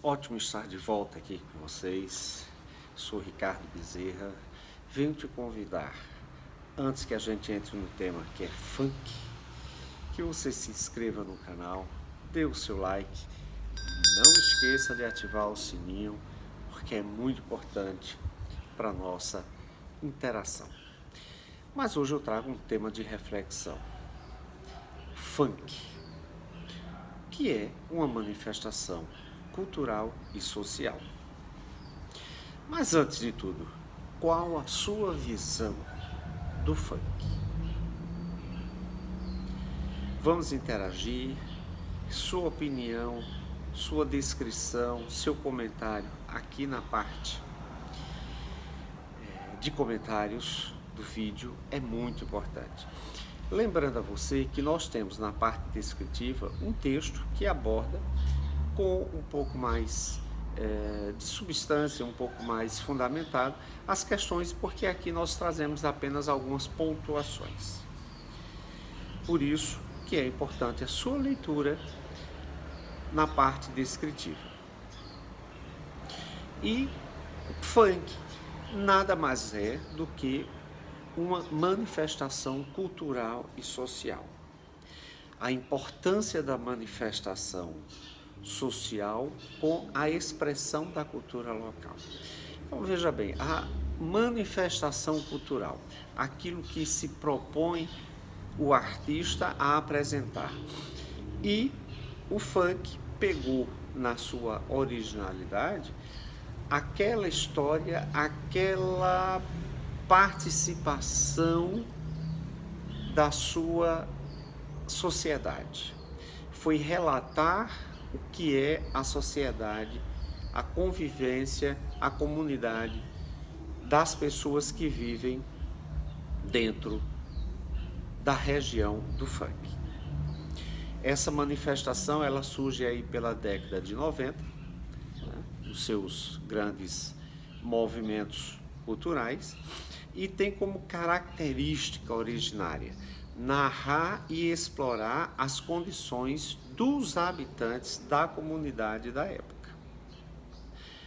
Ótimo estar de volta aqui com vocês. Sou Ricardo Bezerra. Venho te convidar, antes que a gente entre no tema que é funk, que você se inscreva no canal, dê o seu like, não esqueça de ativar o sininho, porque é muito importante para a nossa interação. Mas hoje eu trago um tema de reflexão. Funk, que é uma manifestação cultural e social. Mas antes de tudo, qual a sua visão do funk? Vamos interagir, sua opinião, sua descrição, seu comentário aqui na parte de comentários do vídeo é muito importante. Lembrando a você que nós temos na parte descritiva um texto que aborda com um pouco mais de substância, um pouco mais fundamentado as questões, porque aqui nós trazemos apenas algumas pontuações. Por isso que é importante a sua leitura na parte descritiva. E funk nada mais é do que uma manifestação cultural e social. A importância da manifestação social com a expressão da cultura local. Então veja bem, a manifestação cultural, aquilo que se propõe o artista a apresentar. E o funk pegou na sua originalidade aquela história, aquela participação da sua sociedade. Foi relatar o que é a sociedade, a convivência, a comunidade das pessoas que vivem dentro da região do funk. Essa manifestação ela surge aí pela década de 90, os seus grandes movimentos culturais, e tem como característica originária narrar e explorar as condições dos habitantes da comunidade da época.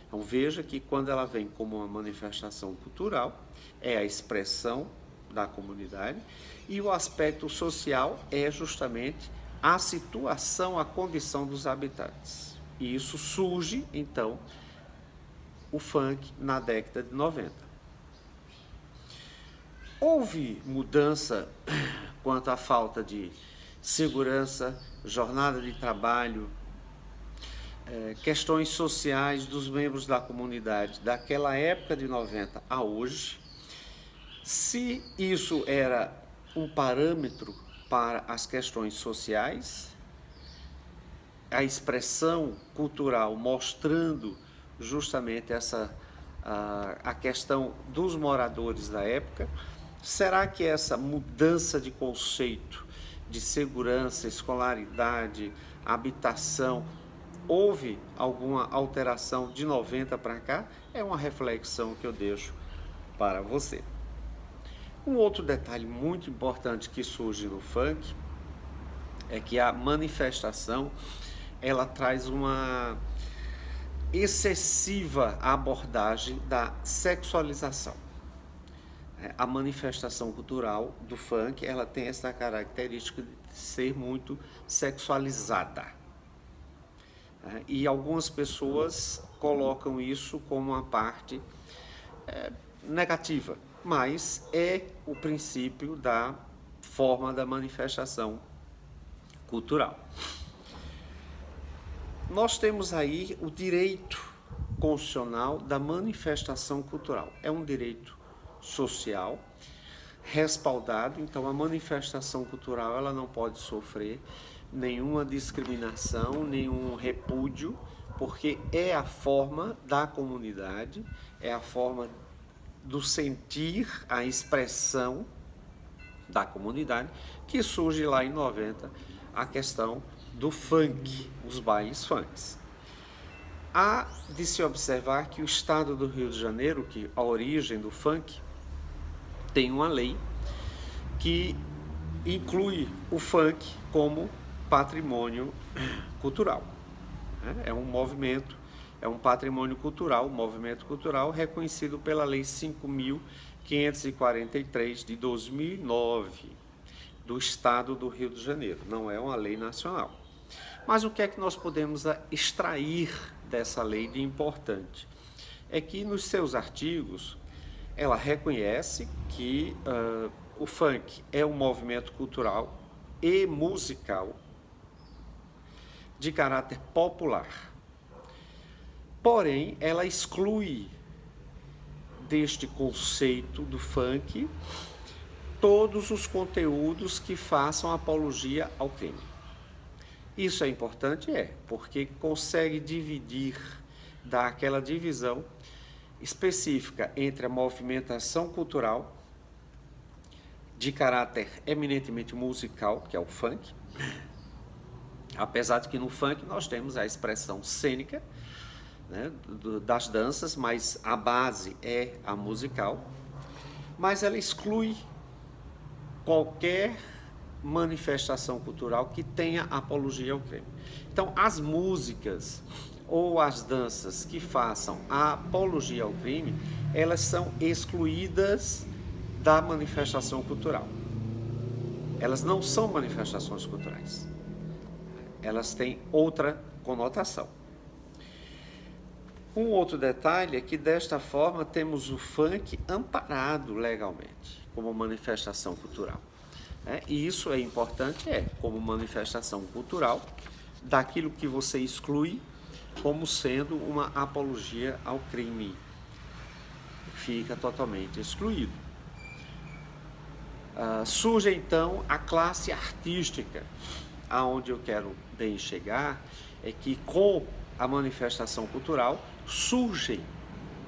Então veja que quando ela vem como uma manifestação cultural, é a expressão da comunidade, e o aspecto social é justamente a situação, a condição dos habitantes. E isso surge, então, o funk na década de 90. Houve mudança quanto à falta de segurança, jornada de trabalho, questões sociais dos membros da comunidade daquela época de 90 a hoje. Se isso era um parâmetro para as questões sociais, a expressão cultural mostrando justamente a questão dos moradores da época, será que essa mudança de conceito de segurança, escolaridade, habitação, houve alguma alteração de 90 para cá? É uma reflexão que eu deixo para você. Um outro detalhe muito importante que surge no funk é que a manifestação ela traz uma excessiva abordagem da sexualização. A manifestação cultural do funk ela tem essa característica de ser muito sexualizada. E algumas pessoas colocam isso como uma parte negativa, mas é o princípio da forma da manifestação cultural. Nós temos aí o direito constitucional da manifestação cultural. É um direito social respaldado, então a manifestação cultural ela não pode sofrer nenhuma discriminação, nenhum repúdio, porque é a forma da comunidade, é a forma do sentir, a expressão da comunidade, que surge lá em 90 a questão do funk, os bailes funks. Há de se observar que o estado do Rio de Janeiro, que a origem do funk, tem uma lei que inclui o funk como patrimônio cultural. É um movimento É um patrimônio cultural, um movimento cultural reconhecido pela Lei 5.543 de 2009 do Estado do Rio de Janeiro. Não é uma lei nacional. Mas o que é que nós podemos extrair dessa lei de importante? É que nos seus artigos ela reconhece que o funk é um movimento cultural e musical de caráter popular. Porém, ela exclui deste conceito do funk todos os conteúdos que façam apologia ao crime. Isso é importante? Porque consegue dividir, dar aquela divisão específica entre a movimentação cultural de caráter eminentemente musical, que é o funk, apesar de que no funk nós temos a expressão cênica, né, das danças, mas a base é a musical, mas ela exclui qualquer manifestação cultural que tenha apologia ao crime. Então, as músicas ou as danças que façam a apologia ao crime, elas são excluídas da manifestação cultural. Elas não são manifestações culturais. Elas têm outra conotação. Um outro detalhe é que desta forma temos o funk amparado legalmente como manifestação cultural. E isso é importante, como manifestação cultural daquilo que você exclui como sendo uma apologia ao crime. Fica totalmente excluído. Surge então a classe artística. Aonde eu quero bem chegar é que com a manifestação cultural surgem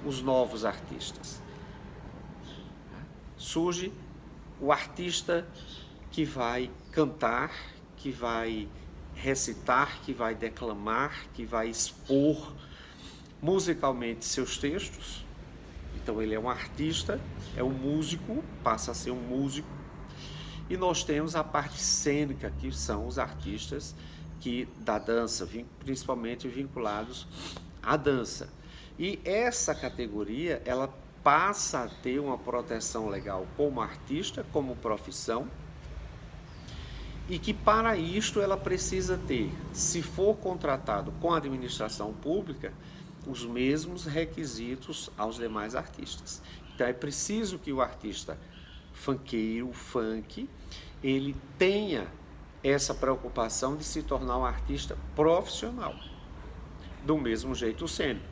os novos artistas. Surge o artista que vai cantar, que vai recitar, que vai declamar, que vai expor musicalmente seus textos. Então ele é um artista, é um músico, passa a ser um músico. E nós temos a parte cênica, que são os artistas da dança, principalmente vinculados à dança. E essa categoria, ela passa a ter uma proteção legal como artista, como profissão, e que para isto ela precisa ter, se for contratado com a administração pública, os mesmos requisitos aos demais artistas. Então é preciso que o artista funkeiro, funk, ele tenha essa preocupação de se tornar um artista profissional, do mesmo jeito o cênico.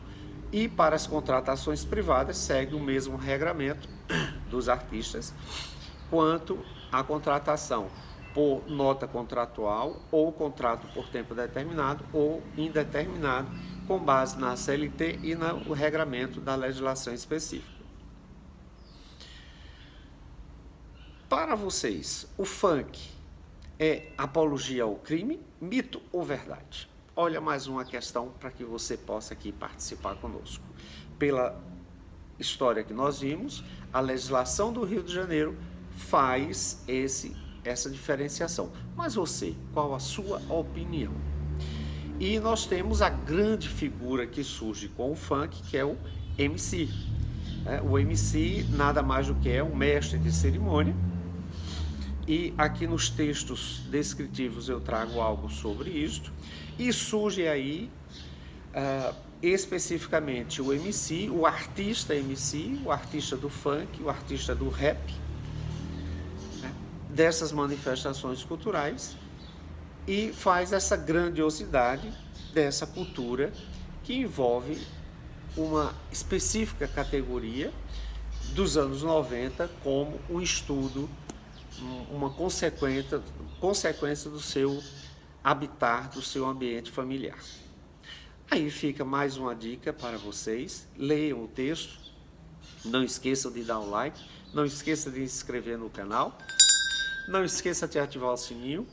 E para as contratações privadas segue o mesmo regramento dos artistas quanto à contratação por nota contratual ou contrato por tempo determinado ou indeterminado, com base na CLT e no regramento da legislação específica. Para vocês, o funk é apologia ao crime, mito ou verdade? Olha mais uma questão para que você possa aqui participar conosco. Pela história que nós vimos, a legislação do Rio de Janeiro faz essa diferenciação. Mas você, qual a sua opinião? E nós temos a grande figura que surge com o funk, que é o MC. O MC nada mais do que é um mestre de cerimônia. E aqui nos textos descritivos eu trago algo sobre isto. E surge aí especificamente o MC, o artista MC, o artista do funk, o artista do rap, dessas manifestações culturais, e faz essa grandiosidade dessa cultura que envolve uma específica categoria dos anos 90 como um estudo, uma consequência do seu habitat, do seu ambiente familiar. Aí fica mais uma dica para vocês: leiam o texto, não esqueçam de dar um like, não esqueça de se inscrever no canal, não esqueça de ativar o sininho,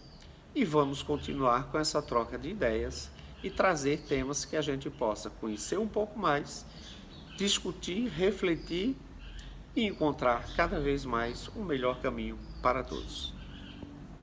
e vamos continuar com essa troca de ideias e trazer temas que a gente possa conhecer um pouco mais, discutir, refletir e encontrar cada vez mais um melhor caminho para todos.